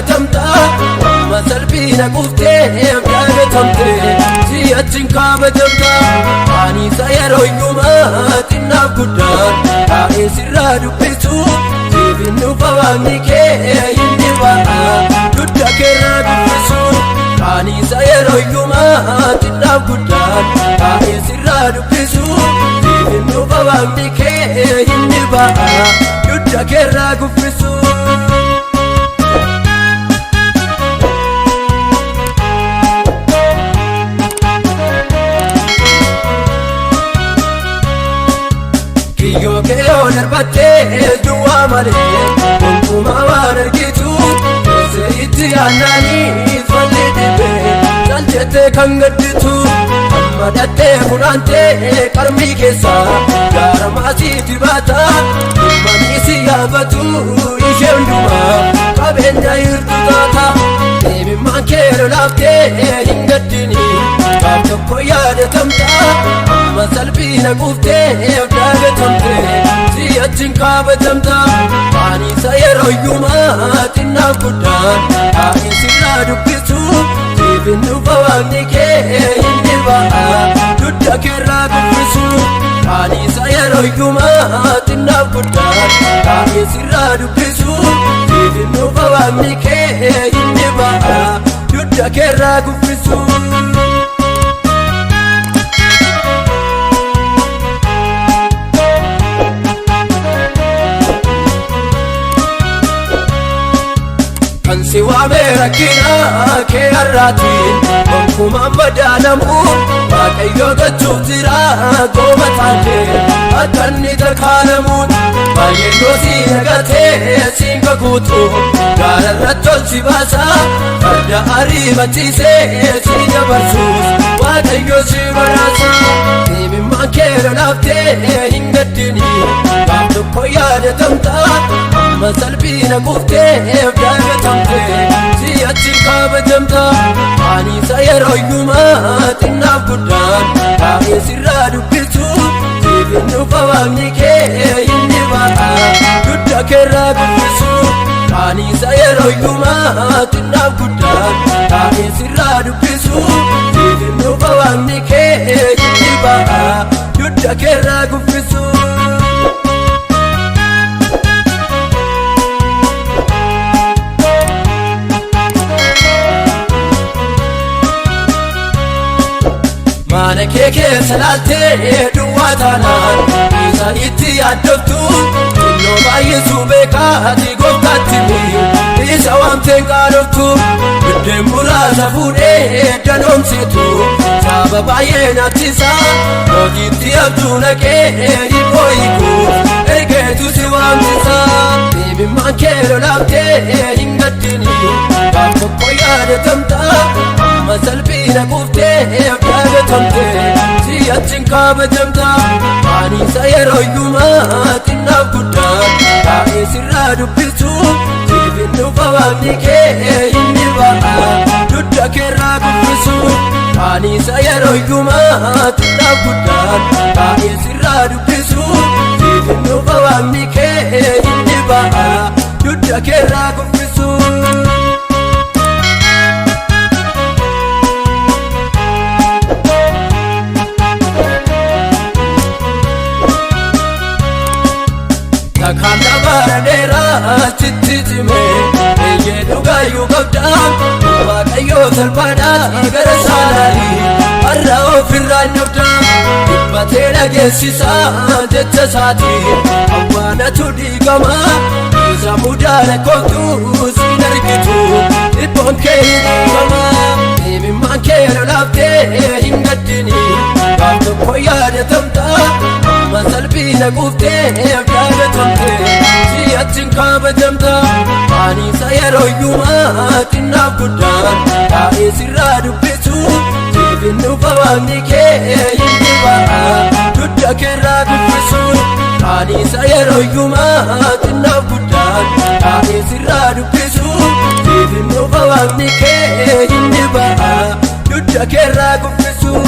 yaadatamta amma salphina quufteef yaadatamte si'achi hin kabajamta anisa yeroo iyyumaa xinnaaf guddaan taa'ee sirraa dubbisu siifin dhufa waaqni kee hin dhiba'a dudda keerraa dubbisu anisa yeroo iyyumaa xinnaaf guddaan taa'ee sirraa dubbisu siifin dhufa waaqni kee hin dhiba'a dudda keerraa dubbisu. Kiyyo kee darbattee duwwaa malee gonkumaa waan argitu keessee itti aannaanii falli dhibee saljettee kan gadditu amma dhattee funaantee qarmii keessaa gaara maasiitti baata dhimma si yaabatu ishee hundumaa qabeenya hirtu taata deemimmaan kee lolaaftee hin gaddini gaaf tokko yaadatamta amma salphina quufteef yaadatamte si'achi hin kabajamta anisa yeroo iyyumaa xinnaaf guddaan taa'ee sirraa dubbisu siifin dhufa waaqni kee hin dhiba'a dudda keerraa dubbisu anisa yeroo iyyumaa xinnaaf guddaan taa'ee sirraa dubbisu siifin dhufa waaqni kee hin dhiba'a dudda keerraa dubbisu. Si waamee rakkina kee har'aatiin gonkumaan madaalamu waaqayyo gochuuf jira gooma taatee akka inni tarkaanamuun baay'een goosii nagatee siin kakuutu gaara irratti ol si baasa farda ariifachiisee si dabarsuus waaqayyo si baraasa deemimmaan kee lolaaftee hin gaddini gaaf tokko yaadatamta amma salphina quufteef yaadatamte si'achi hin kabajamta anisa yeroo iyyumaa xinnaaf guddaan taa'ee sirraa dubbisu siifin dhufa waaqni kee hin dhiba'a dudda keerraa dubbisu anisa yeroo iyyumaa xinnaaf guddaan taa'ee sirraa dubbisu siifin dhufa waaqni kee hin dhiba'a dudda keerraa dubbisu. Mana kee keessa laaltee duwwaa taanaan isaan itti yaaddoftu xinnoo baay'isuu beekaati gooftaatti isa waamteen qaanoftu biddeen muraasa fuudhee danoomsitu saba baay'ee nattisa mootiitti abduu naqee hibboo hiikuuf ergeetu si waamsisa deemimmaan kee lolaaftee hin gaddini gaaf tokko yaadatamta amma salphina quufteef yaadatamte si'achi hin kabajamta anisa yeroo iyyumaa xinnaaf guddaan taa'ee sirraa dubbisu siifin dhufa waaqni kee hin dhiba'a dudda keerraa dubbisu anisa yeroo iyyumaa xinnaaf guddaan taa'ee sirraa dubbisu siifin dhufa waaqni kee hin dhiba'a dudda keerraa dubbisu. Takkaata bara dheeraa sitti cimee eeyyee dhugaayyuu qabdaan waaqayyoo salphaadhaa gara saalaarii har'a ofirraa hin dhabdaan dhibbatee dhageessisaa jecha isaatiin awwaalatu dhiigamaa isa mudaa lakkooftuu siin argitu dhibboon kee hin dhiigamaa deemimmaan kee lolaaftee hin gaddini gaaf tokko yaadatamta amma salphina quufteef yaadatamte si'achi hin kabajamta anisa yeroo iyyumaa xinnaaf guddaan taa'ee sirraa dubbisu siifin dhufa waaqni kee hin dhiba'a dudda keerraa dubbisu anisa yeroo iyyumaa xinnaaf guddaan taa'ee sirraa dubbisu siifin dhufa waaqni kee hin dhiba'a dudda keerraa dubbisu.